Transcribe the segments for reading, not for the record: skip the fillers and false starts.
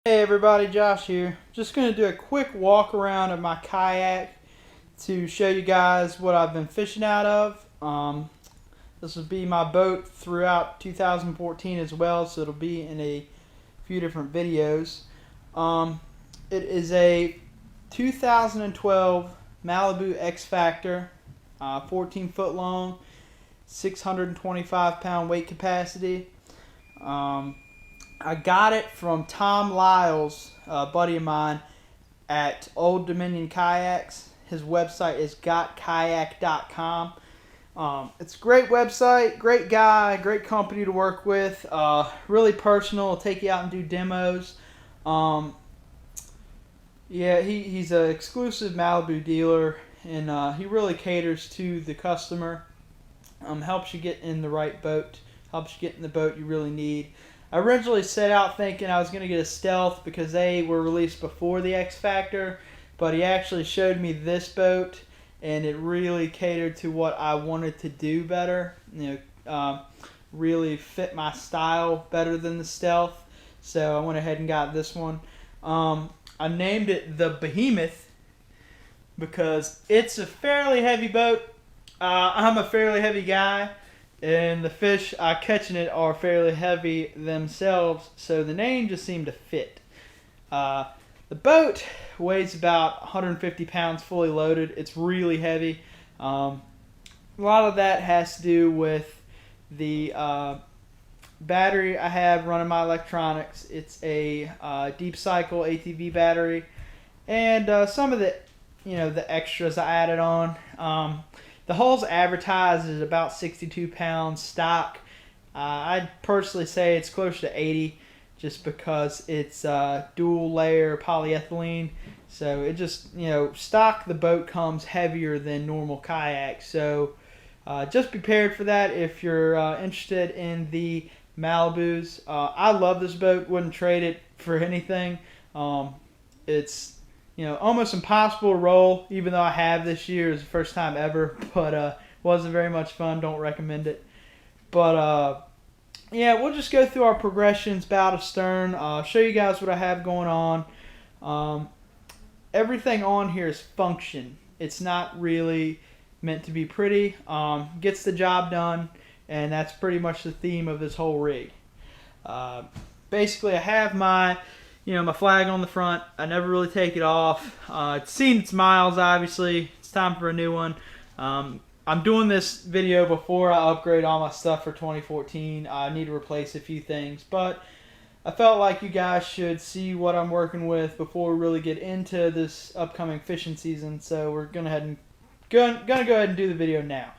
Hey everybody, Josh here. Just going to do a quick walk around of my kayak to show you guys what I've been fishing out of. This will be my boat throughout 2014 as well, so it'll be in a few different videos. It is a 2012 Malibu Xfactor, 14 foot long, 625 pound weight capacity. I got it from Tom Lyles, a buddy of mine, at Old Dominion Kayaks. His website is gotkayak.com. It's a great website, great guy, great company to work with. Really personal. He'll take you out and do demos. Yeah, he's an exclusive Malibu dealer, and he really caters to the customer. Helps you get in the right boat. Helps you get in the boat you really need. I originally set out thinking I was going to get a Stealth because they were released before the Xfactor, but he actually showed me this boat, and it really catered to what I wanted to do better. Really fit my style better than the Stealth, so I went ahead and got this one. I named it the Behemoth because it's a fairly heavy boat. I'm a fairly heavy guy, and the fish catching it are fairly heavy themselves, so the name just seemed to fit. The boat weighs about 150 pounds fully loaded. It's really heavy. A lot of that has to do with the battery I have running my electronics. It's a deep cycle ATV battery, and some of the the extras I added on. The hull's advertised as about 62 pounds stock. I'd personally say it's closer to 80 just because it's dual layer polyethylene. So it just, stock the boat comes heavier than normal kayaks. So just be prepared for that if you're interested in the Malibus. I love this boat. Wouldn't trade it for anything. It's almost impossible to roll, even though I have this year. It's the first time ever, but wasn't very much fun. Don't recommend it. But yeah, we'll just go through our progressions, bow to stern, show you guys what I have going on. Everything on here is function. It's not really meant to be pretty. Gets the job done, and that's pretty much the theme of this whole rig. Basically, I have my my flag on the front. I never really take it off. It's seen its miles, obviously. It's time for a new one. I'm doing this video before I upgrade all my stuff for 2014. I need to replace a few things, but I felt like you guys should see what I'm working with before we really get into this upcoming fishing season. So we're gonna go ahead and do the video now.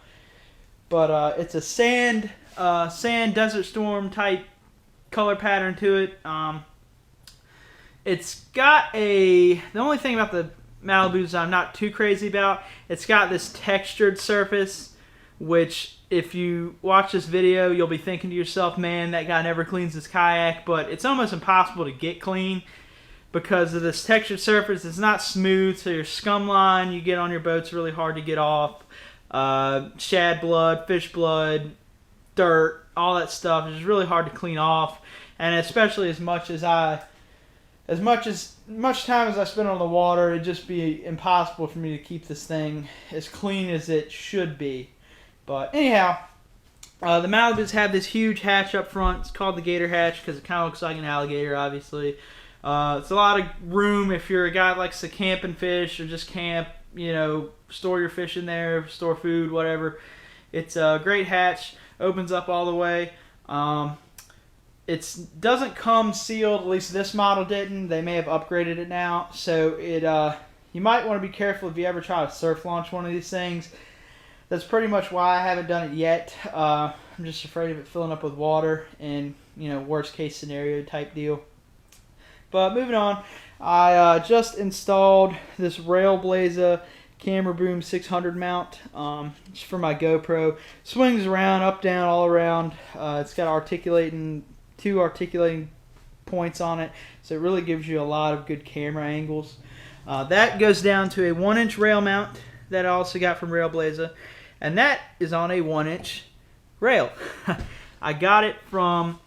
But it's a sand desert storm type color pattern to it. It's got the only thing about the Malibus I'm not too crazy about, it's got this textured surface, which if you watch this video, you'll be thinking to yourself, man, that guy never cleans his kayak, but it's almost impossible to get clean because of this textured surface. It's not smooth, so your scum line you get on your boat's really hard to get off. Shad blood, fish blood, dirt, all that stuff is really hard to clean off, and especially as much time as I spend on the water, it'd just be impossible for me to keep this thing as clean as it should be. But anyhow, the Malibus have this huge hatch up front. It's called the gator hatch because it kind of looks like an alligator, obviously. It's a lot of room if you're a guy that likes to camp and fish or just camp, store your fish in there, store food, whatever. It's a great hatch. Opens up all the way. It doesn't come sealed, at least this model didn't. They may have upgraded it now. So you might want to be careful if you ever try to surf launch one of these things. That's pretty much why I haven't done it yet. I'm just afraid of it filling up with water and, worst case scenario type deal. But moving on, I just installed this Railblazer Camera Boom 600 mount. It's for my GoPro. Swings around, up, down, all around. It's got two articulating points on it, so it really gives you a lot of good camera angles. That goes down to a 1-inch rail mount that I also got from Railblazer, and that is on a 1-inch rail. I got it from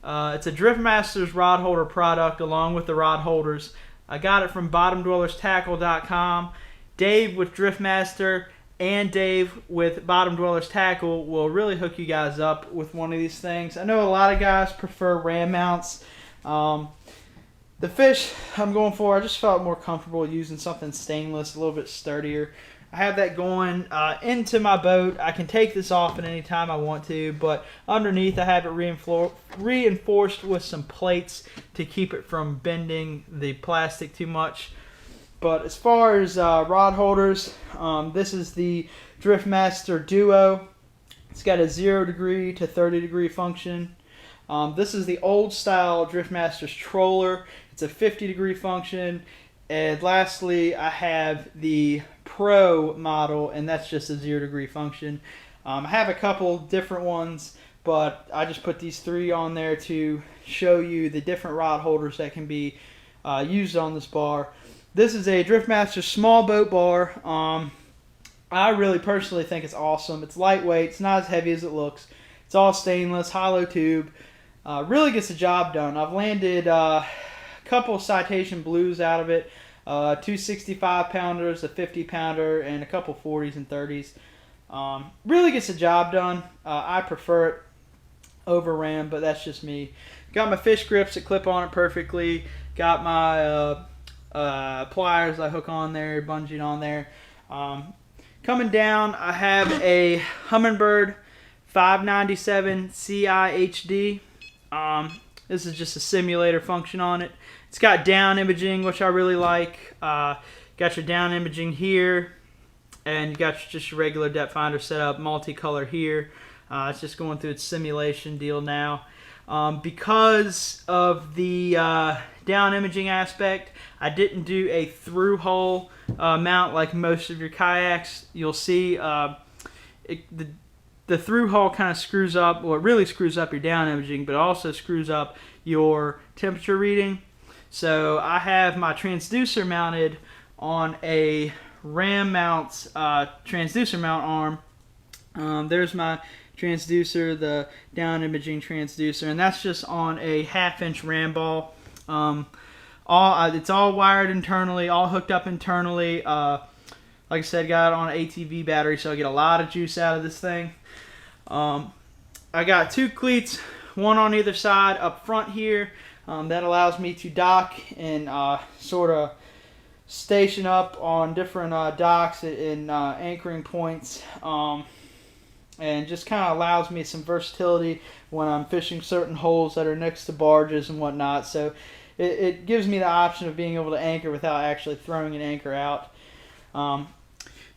It's a Driftmaster's rod holder product along with the rod holders. I got it from bottomdwellerstackle.com. Dave with Driftmaster and Dave with Bottom Dwellers Tackle will really hook you guys up with one of these things. I know a lot of guys prefer ram mounts. The fish I'm going for, I just felt more comfortable using something stainless, a little bit sturdier. I have that going into my boat. I can take this off at any time I want to, but underneath I have it reinforced with some plates to keep it from bending the plastic too much. But as far as rod holders, this is the Driftmaster Duo. It's got a 0 degree to 30 degree function. This is the old style Driftmaster's Troller. It's a 50 degree function. And lastly, I have the Pro model, and that's just a 0 degree function. I have a couple different ones, but I just put these 3 on there to show you the different rod holders that can be used on this bar. This is a Driftmaster small boat bar. I really personally think it's awesome. It's lightweight. It's not as heavy as it looks. It's all stainless, hollow tube. Really gets the job done. I've landed a couple Citation Blues out of it. 2 65-pounders, a 50-pounder, and a couple 40s and 30s. Really gets the job done. I prefer it over ram, but that's just me. Got my fish grips that clip on it perfectly. Got my pliers I hook on there, bungeed on there. Coming down, I have a Humminbird 597 CI HD. This is just a simulator function on it. It's got down imaging, which I really like. Got your down imaging here, and you got just your regular depth finder set up, multicolor here. It's just going through its simulation deal now. Because of the down imaging aspect, I didn't do a through hull mount like most of your kayaks. You'll see the through hull kind of screws up, well, it really screws up your down imaging, but it also screws up your temperature reading. So I have my transducer mounted on a ram mounts transducer mount arm. There's my transducer, the down imaging transducer, and that's just on a 1/2-inch ram ball. It's all wired internally, all hooked up internally. Like I said, got it on an ATV battery, so I get a lot of juice out of this thing. I got 2 cleats, one on either side up front here. That allows me to dock and sort of station up on different docks and anchoring points. And just kind of allows me some versatility when I'm fishing certain holes that are next to barges and whatnot. So it gives me the option of being able to anchor without actually throwing an anchor out.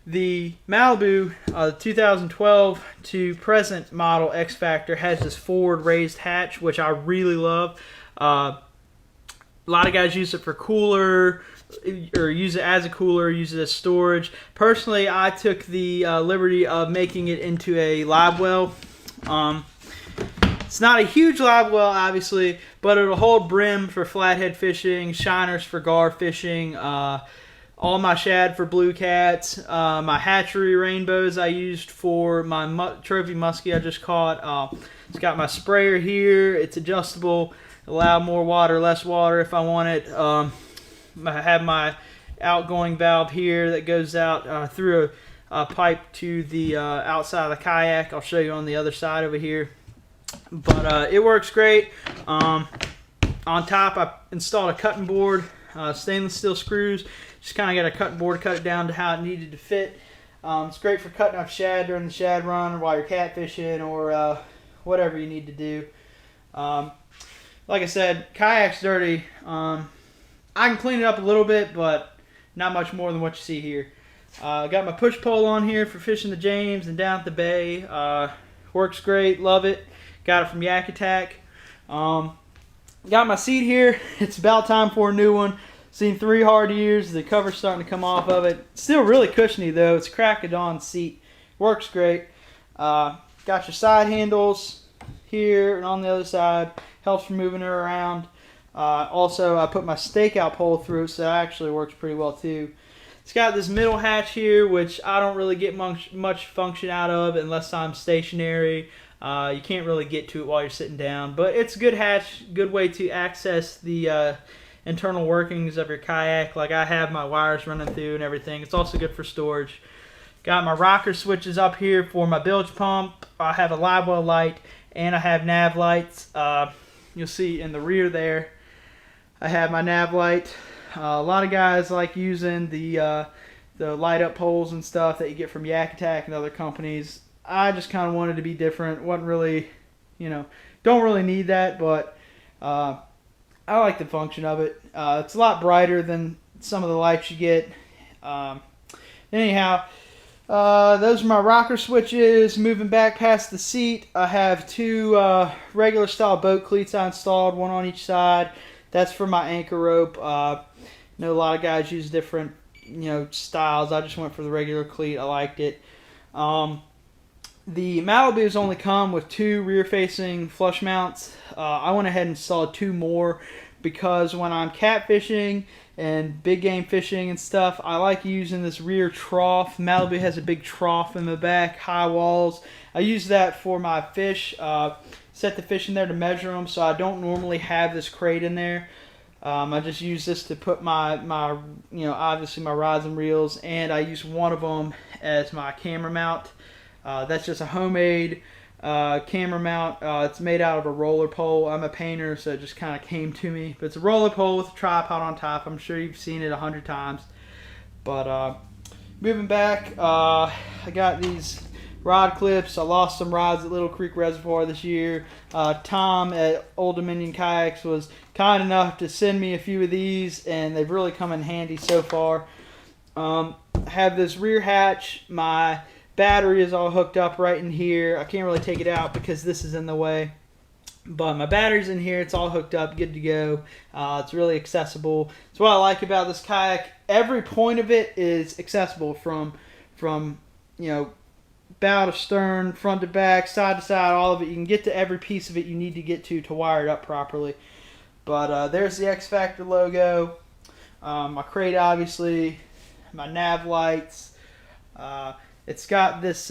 The Malibu 2012 to present model Xfactor has this forward raised hatch, which I really love. A lot of guys use it for cooler, or use it as a cooler, use it as storage. Personally, I took the liberty of making it into a Livewell. It's not a huge Livewell, obviously, but it'll hold brim for flathead fishing, shiners for gar fishing, all my shad for blue cats, my hatchery rainbows I used for my trophy muskie I just caught. It's got my sprayer here. It's adjustable, allow more water, less water if I want it. I have my outgoing valve here that goes out through a pipe to the outside of the kayak. I'll show you on the other side over here. But it works great. On top I installed a cutting board, stainless steel screws. Just kind of got a cutting board, cut it down to how it needed to fit. It's great for cutting up shad during the shad run or while you're catfishing or whatever you need to do. Like I said, kayak's dirty. I can clean it up a little bit, but not much more than what you see here. Got my push pole on here for fishing the James and down at the bay. Works great, love it. Got it from Yak Attack. Got my seat here. It's about time for a new one. Seen 3 hard years. The cover's starting to come off of it. Still really cushiony though. It's a crack of dawn seat. Works great. Got your side handles here and on the other side. Helps for moving her around. Also, I put my stakeout pole through it, so that actually works pretty well too. It's got this middle hatch here, which I don't really get much function out of unless I'm stationary. You can't really get to it while you're sitting down, but it's a good hatch, good way to access the internal workings of your kayak. Like, I have my wires running through and everything. It's also good for storage. Got my rocker switches up here for my bilge pump. I have a Livewell light, and I have nav lights. You'll see in the rear there, I have my nav light. A lot of guys like using the light up poles and stuff that you get from Yak Attack and other companies. I just kind of wanted to be different. Wasn't really, don't really need that, but I like the function of it. It's a lot brighter than some of the lights you get. Anyhow, those are my rocker switches. Moving back past the seat, I have two regular style boat cleats I installed, one on each side. That's for my anchor rope. I know a lot of guys use different styles. I just went for the regular cleat. I liked it. The Malibus only come with two rear-facing flush mounts. I went ahead and installed two more because when I'm catfishing and big game fishing and stuff, I like using this rear trough. Malibu has a big trough in the back, high walls. I use that for my fish. Set the fish in there to measure them, so I don't normally have this crate in there. I just use this to put my obviously my rods and reels, and I use one of them as my camera mount. That's just a homemade camera mount. It's made out of a roller pole. I'm a painter, so it just kind of came to me. But it's a roller pole with a tripod on top. I'm sure you've seen it 100 times. But moving back, I got these rod clips. I lost some rods at Little Creek Reservoir this year. Tom at Old Dominion Kayaks was kind enough to send me a few of these, and they've really come in handy so far. I have this rear hatch. My battery is all hooked up right in here. I can't really take it out because this is in the way. But my battery's in here. It's all hooked up, good to go. It's really accessible. That's what I like about this kayak. Every point of it is accessible from bow to stern, front to back, side to side, all of it. You can get to every piece of it you need to get to wire it up properly. But there's the Xfactor logo. My crate, obviously. My nav lights. It's got this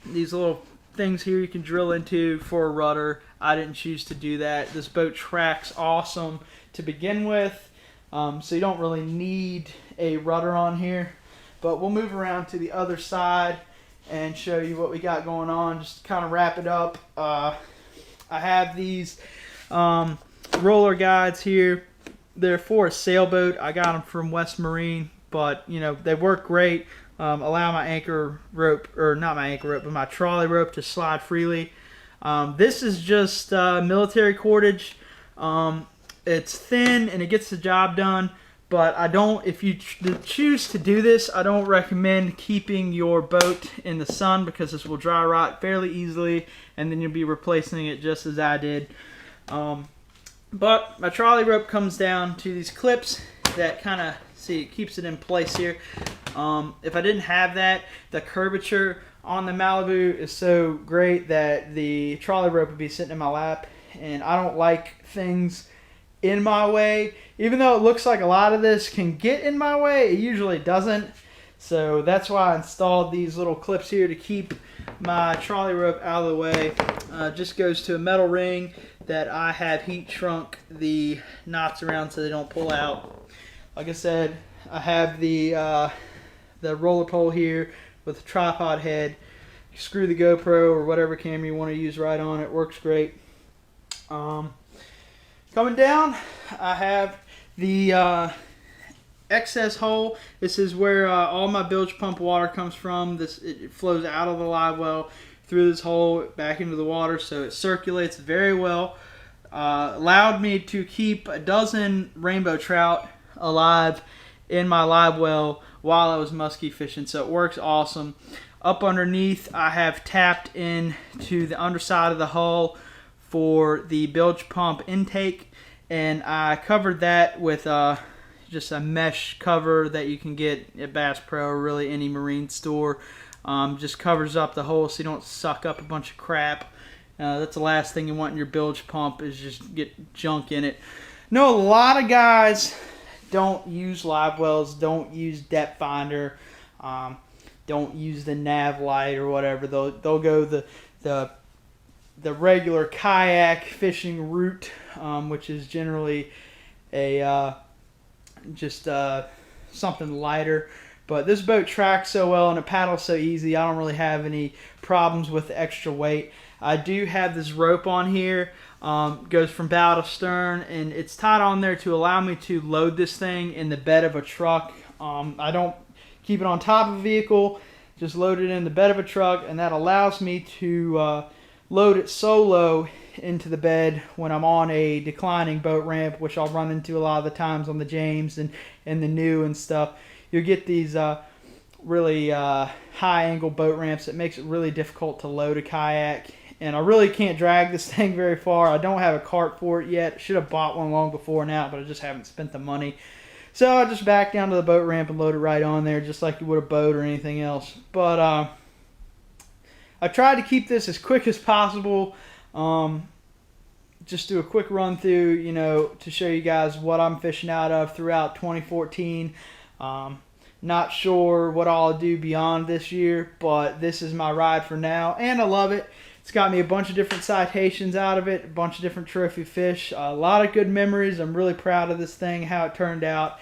these little things here you can drill into for a rudder. I didn't choose to do that. This boat tracks awesome to begin with, so you don't really need a rudder on here. But we'll move around to the other side and show you what we got going on. Just to kind of wrap it up, I have these roller guides here. They're for a sailboat. I got them from West Marine, but they work great. Allow my anchor rope, or not my anchor rope, but my trolley rope to slide freely. This is just military cordage. It's thin and it gets the job done, but if you choose to do this, I don't recommend keeping your boat in the sun because this will dry rot fairly easily, and then you'll be replacing it just as I did. But my trolley rope comes down to these clips that kind of, see, it keeps it in place here. If I didn't have that, the curvature on the Malibu is so great that the trolley rope would be sitting in my lap, and I don't like things in my way. Even though it looks like a lot of this can get in my way, it usually doesn't. So that's why I installed these little clips here to keep my trolley rope out of the way. Just goes to a metal ring that I have heat shrunk the knots around so they don't pull out. Like I said, I have the roller pole here with a tripod head. You screw the GoPro or whatever camera you want to use right on it. Works great. Coming down, I have the excess hole. This is where all my bilge pump water comes from. It flows out of the live well through this hole back into the water, so it circulates very well. Allowed me to keep a dozen rainbow trout alive in my live well while I was muskie fishing, so it works awesome. Up underneath, I have tapped into the underside of the hull for the bilge pump intake, and I covered that with just a mesh cover that you can get at Bass Pro or really any marine store. Just covers up the hole so you don't suck up a bunch of crap. That's the last thing you want in your bilge pump, is just get junk in it. No, a lot of guys don't use live wells, don't use depth finder, don't use the nav light or whatever. They'll go the the regular kayak fishing route, which is generally a just something lighter. But this boat tracks so well and it paddles so easy, I don't really have any problems with the extra weight. I do have this rope on here, goes from bow to stern, and it's tied on there to allow me to load this thing in the bed of a truck. I don't keep it on top of a vehicle, just load it in the bed of a truck, and that allows me to load it solo into the bed when I'm on a declining boat ramp, which I'll run into a lot of the times on the James and the new and stuff. You'll get these really high angle boat ramps that makes it really difficult to load a kayak, and I really can't drag this thing very far. I don't have a cart for it yet. Should have bought one long before now, but I just haven't spent the money. So I just back down to the boat ramp and load it right on there, just like you would a boat or anything else. But I tried to keep this as quick as possible. Just do a quick run through, you know, to show you guys what I'm fishing out of throughout 2014. Not sure what I'll do beyond this year, but this is my ride for now, and I love it. It's got me a bunch of different citations out of it, a bunch of different trophy fish, a lot of good memories. I'm really proud of this thing, how it turned out.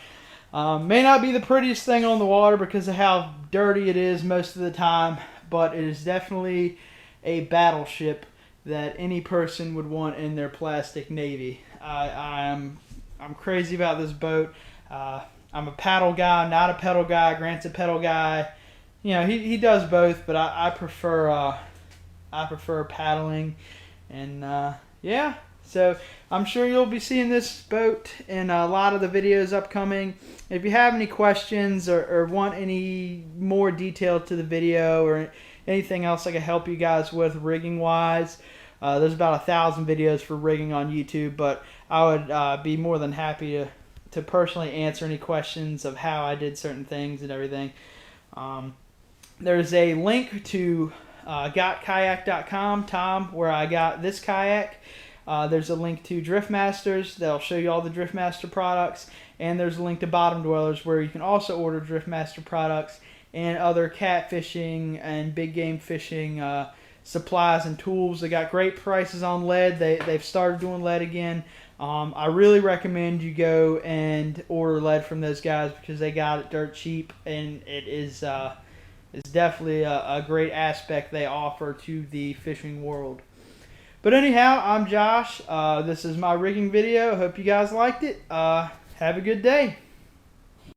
May not be the prettiest thing on the water because of how dirty it is most of the time, but it is definitely a battleship that any person would want in their plastic navy. I'm crazy about this boat. I'm a paddle guy, not a pedal guy. Grant's a pedal guy. You know, he does both, but I prefer paddling. And yeah, so I'm sure you'll be seeing this boat in a lot of the videos upcoming. If you have any questions or want any more detail to the video or anything else I can help you guys with rigging wise, there's about 1,000 videos for rigging on YouTube, but I would be more than happy to personally answer any questions of how I did certain things and everything. There's a link to gotkayak.com, Tom, where I got this kayak. There's a link to Driftmasters that'll show you all the Driftmaster products, and there's a link to Bottom Dwellers where you can also order Driftmaster products and other catfishing and big game fishing supplies and tools. They got great prices on lead. They've started doing lead again. I really recommend you go and order lead from those guys because they got it dirt cheap, and it is definitely a great aspect they offer to the fishing world. But anyhow, I'm Josh. This is my rigging video. Hope you guys liked it. Have a good day.